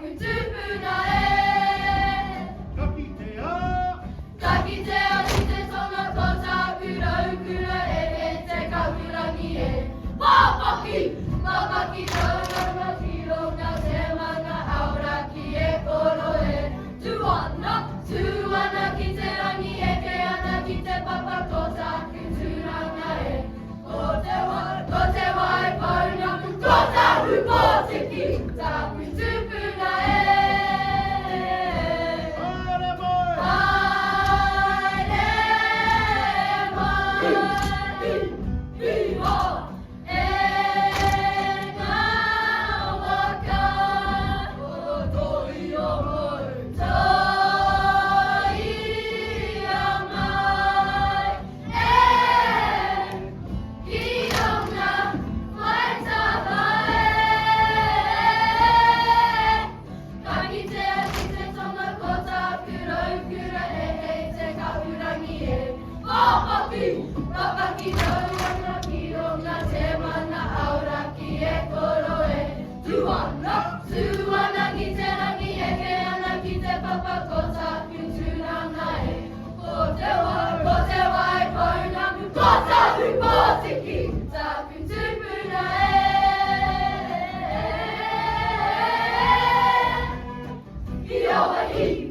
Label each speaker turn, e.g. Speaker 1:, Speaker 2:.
Speaker 1: taku tupuna e. Kakitea ki te tonga ko taku raukura e te kaurangi e. Papaki tauranga ki ronga te mana auraki e koro e. Tuana ki te rangi e ke ana ki te papa ko taku turanga e. Ko te wai pauna, ko taku ko te ki, taku tupuna e. Papaki tauranga ki ronga te mana auraki e koro e. Tuana ki te rangi e ke ana ki te papa ko taku turanga e. Ko te wai pauna, ko taku ko te ki, taku tupuna e. Ki awahi.